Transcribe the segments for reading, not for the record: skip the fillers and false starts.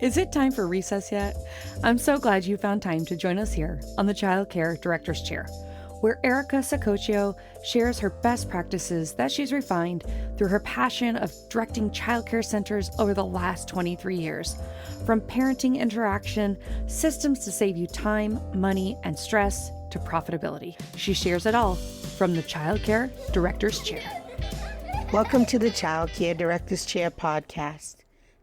Is it time for recess yet? I'm so glad you found time to join us here on the Childcare Director's Chair, where Erica Saccoccio shares her best practices that she's refined through her passion of directing childcare centers over the last 23 years. From parenting interaction, systems to save you time, money, and stress, to profitability. She shares it all from the Childcare Director's Chair. Welcome to the Childcare Director's Chair podcast.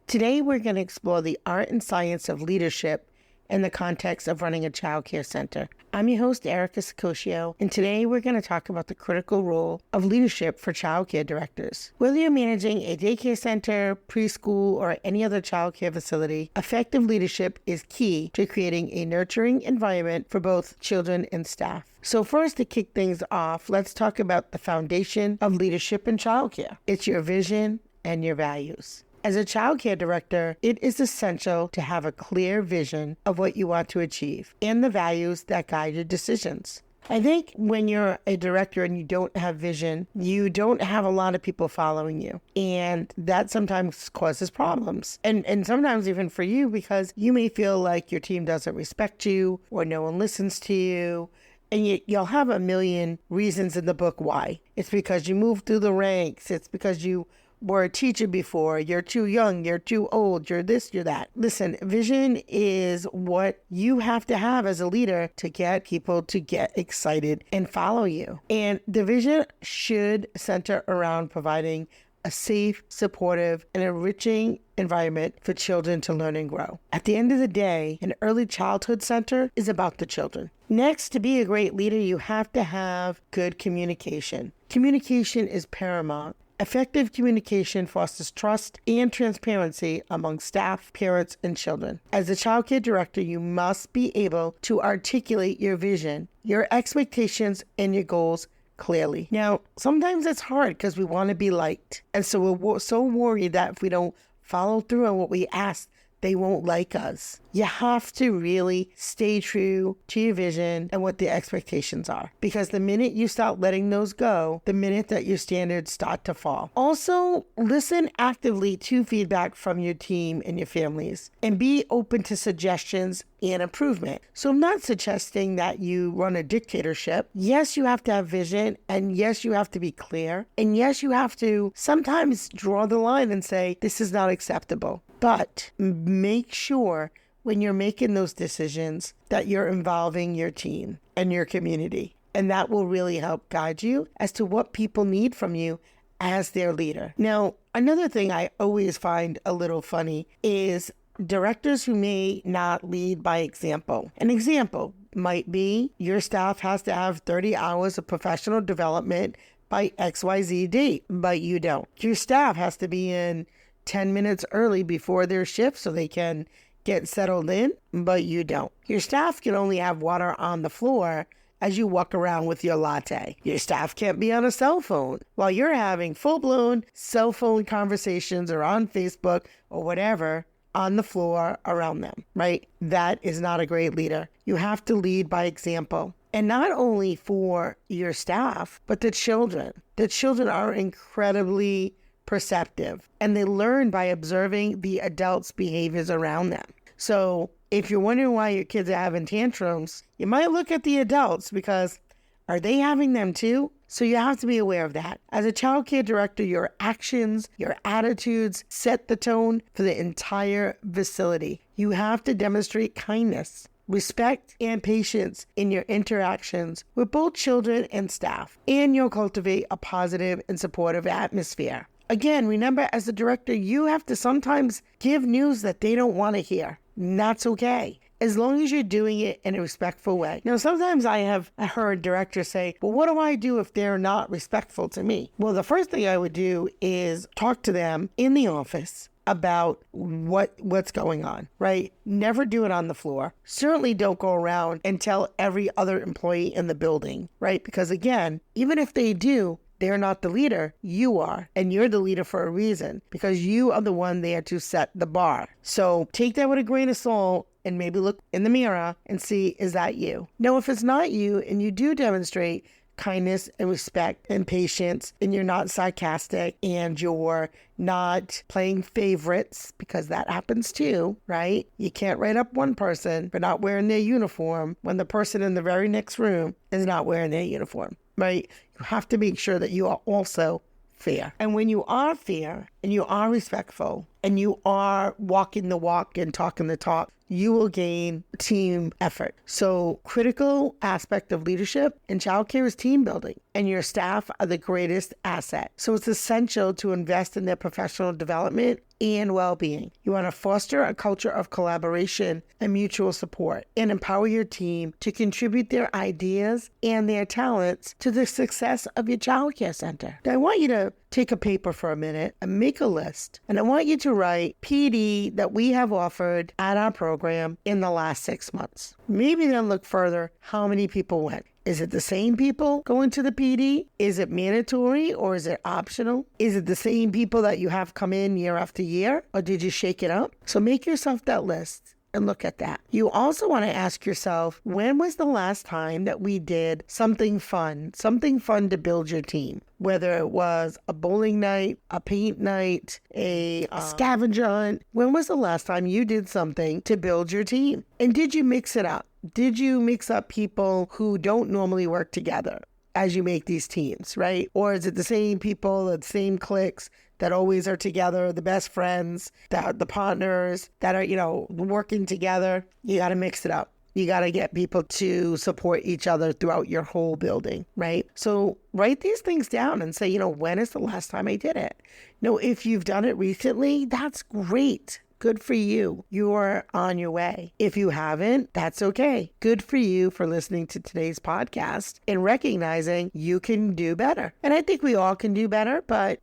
Today we're going to explore the art and science of leadership in the context of running a childcare center. I'm your host, Erica Saccoccio, and today we're going to talk about the critical role of leadership for childcare directors. Whether you're managing a daycare center, preschool, or any other childcare facility, effective leadership is key to creating a nurturing environment for both children and staff. So first, to kick things off, let's talk about the foundation of leadership in childcare. It's your vision and your values. As a childcare director, it is essential to have a clear vision of what you want to achieve and the values that guide your decisions. I think when you're a director and you don't have vision, you don't have a lot of people following you. And that sometimes causes problems. And sometimes even for you, because you may feel like your team doesn't respect you or no one listens to you. And you'll have a million reasons in the book why. It's because you moved through the ranks. It's because you were a teacher before, you're too young, you're too old, you're this, you're that. Listen, vision is what you have to have as a leader to get people to get excited and follow you. And the vision should center around providing a safe, supportive, and enriching environment for children to learn and grow. At the end of the day, an early childhood center is about the children. Next, to be a great leader, you have to have good communication. Communication is paramount. Effective communication fosters trust and transparency among staff, parents, and children. As a childcare director, you must be able to articulate your vision, your expectations, and your goals clearly. Now, sometimes it's hard because we want to be liked. And so we're so worried that if we don't follow through on what we ask, they won't like us. You have to really stay true to your vision and what the expectations are. Because the minute you start letting those go, the minute that your standards start to fall. Also, listen actively to feedback from your team and your families and be open to suggestions and improvement. So I'm not suggesting that you run a dictatorship. Yes, you have to have vision, and yes, you have to be clear. And yes, you have to sometimes draw the line and say, this is not acceptable. But make sure when you're making those decisions that you're involving your team and your community. And that will really help guide you as to what people need from you as their leader. Now, another thing I always find a little funny is directors who may not lead by example. An example might be your staff has to have 30 hours of professional development by XYZ date, but you don't. Your staff has to be in 10 minutes early before their shift so they can get settled in, but you don't. Your staff can only have water on the floor as you walk around with your latte. Your staff can't be on a cell phone while you're having full-blown cell phone conversations or on Facebook or whatever on the floor around them, right? That is not a great leader. You have to lead by example. And not only for your staff, but the children. The children are incredibly perceptive, and they learn by observing the adults' behaviors around them. So if you're wondering why your kids are having tantrums, you might look at the adults because are they having them too? So you have to be aware of that. As a childcare director, your actions, your attitudes set the tone for the entire facility. You have to demonstrate kindness, respect, and patience in your interactions with both children and staff, and you'll cultivate a positive and supportive atmosphere. Again, remember, as a director, you have to sometimes give news that they don't want to hear. And that's okay, as long as you're doing it in a respectful way. Now, sometimes I have heard directors say, well, what do I do if they're not respectful to me? Well, the first thing I would do is talk to them in the office about what's going on, right? Never do it on the floor. Certainly don't go around and tell every other employee in the building, right? Because again, even if they do, they're not the leader, you are. And you're the leader for a reason because you are the one there to set the bar. So take that with a grain of salt and maybe look in the mirror and see, is that you? Now, if it's not you and you do demonstrate kindness and respect and patience, and you're not sarcastic, and you're not playing favorites, because that happens too, right? You can't write up one person for not wearing their uniform when the person in the very next room is not wearing their uniform, right? You have to make sure that you are also fair. And when you are fair and you are respectful and you are walking the walk and talking the talk, you will gain team effort. So critical aspect of leadership in childcare is team building, and your staff are the greatest asset. So it's essential to invest in their professional development and well-being. You want to foster a culture of collaboration and mutual support, and empower your team to contribute their ideas and their talents to the success of your childcare center. Now, I want you to take a paper for a minute and make a list. And I want you to write PD that we have offered at our program in the last 6 months. Maybe then look further, how many people went? Is it the same people going to the PD? Is it mandatory or is it optional? Is it the same people that you have come in year after year, or did you shake it up? So make yourself that list and look at that. You also want to ask yourself, when was the last time that we did something fun to build your team? Whether it was a bowling night, a paint night, a scavenger hunt. When was the last time you did something to build your team? And did you mix it up? Did you mix up people who don't normally work together as you make these teams, right? Or is it the same people, the same cliques that always are together, the best friends, the partners that are, working together? You got to mix it up. You got to get people to support each other throughout your whole building, right? So write these things down and say, when is the last time I did it? If you've done it recently, that's great. Good for you. You are on your way. If you haven't, that's okay. Good for you for listening to today's podcast and recognizing you can do better. And I think we all can do better, but,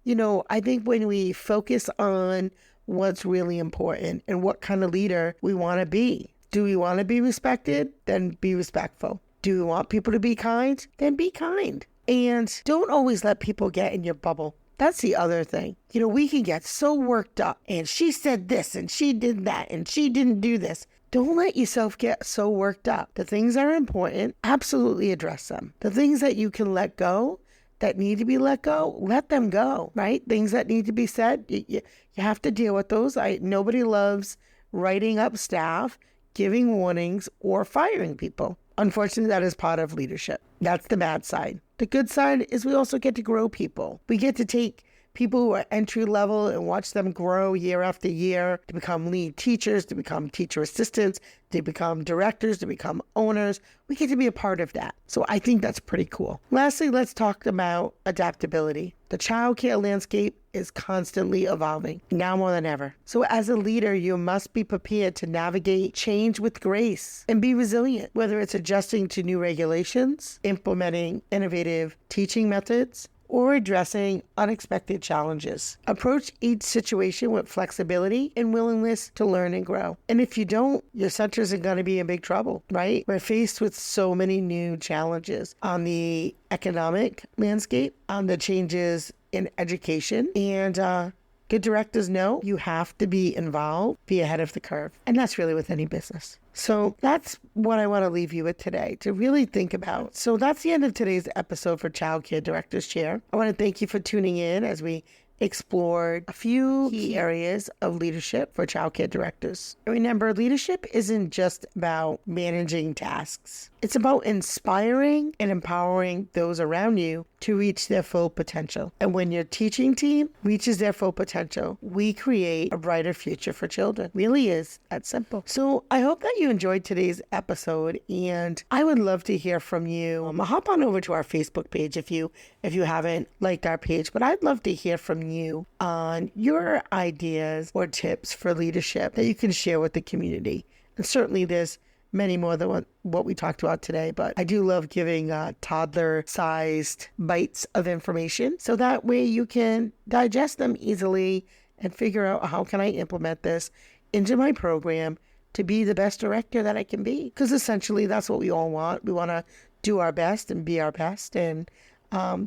I think when we focus on what's really important and what kind of leader we want to be. Do we want to be respected? Then be respectful. Do we want people to be kind? Then be kind. And don't always let people get in your bubble. That's the other thing. We can get so worked up, and she said this and she did that and she didn't do this. Don't let yourself get so worked up. The things that are important, absolutely address them. The things that you can let go, that need to be let go, let them go, right? Things that need to be said, you have to deal with those. Nobody loves writing up staff, giving warnings, or firing people. Unfortunately, that is part of leadership. That's the bad side. The good side is we also get to grow people. We get to take people who are entry level and watch them grow year after year to become lead teachers, to become teacher assistants, to become directors, to become owners. We get to be a part of that. So I think that's pretty cool. Lastly, let's talk about adaptability. The childcare landscape is constantly evolving, now more than ever. So as a leader, you must be prepared to navigate change with grace and be resilient, whether it's adjusting to new regulations, implementing innovative teaching methods, or addressing unexpected challenges. Approach each situation with flexibility and willingness to learn and grow. And if you don't, your center isn't going to be in big trouble, right? We're faced with so many new challenges on the economic landscape, on the changes in education, and good directors know you have to be involved, be ahead of the curve. And that's really with any business. So that's what I want to leave you with today to really think about. So that's the end of today's episode for Childcare Director's Chair. I want to thank you for tuning in as we explored a few key areas of leadership for childcare directors. Remember, leadership isn't just about managing tasks. It's about inspiring and empowering those around you to reach their full potential. And when your teaching team reaches their full potential, we create a brighter future for children. Really is that simple. So I hope that you enjoyed today's episode, and I would love to hear from you. Hop on over to our Facebook page if you haven't liked our page, but I'd love to hear from you on your ideas or tips for leadership that you can share with the community. And certainly there's many more than what we talked about today, but I do love giving toddler-sized bites of information so that way you can digest them easily and figure out, how can I implement this into my program to be the best director that I can be? Because essentially that's what we all want. We want to do our best and be our best. And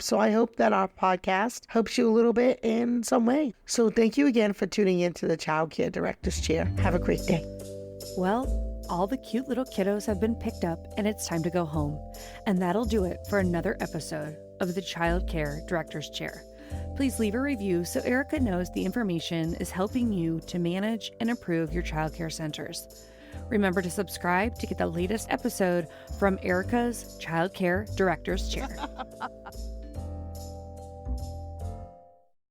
so I hope that our podcast helps you a little bit in some way. So thank you again for tuning in to the Childcare Director's Chair. Have a great day. Well, all the cute little kiddos have been picked up and it's time to go home. And that'll do it for another episode of the Childcare Director's Chair. Please leave a review so Erica knows the information is helping you to manage and improve your childcare centers. Remember to subscribe to get the latest episode from Erica's Childcare Director's Chair.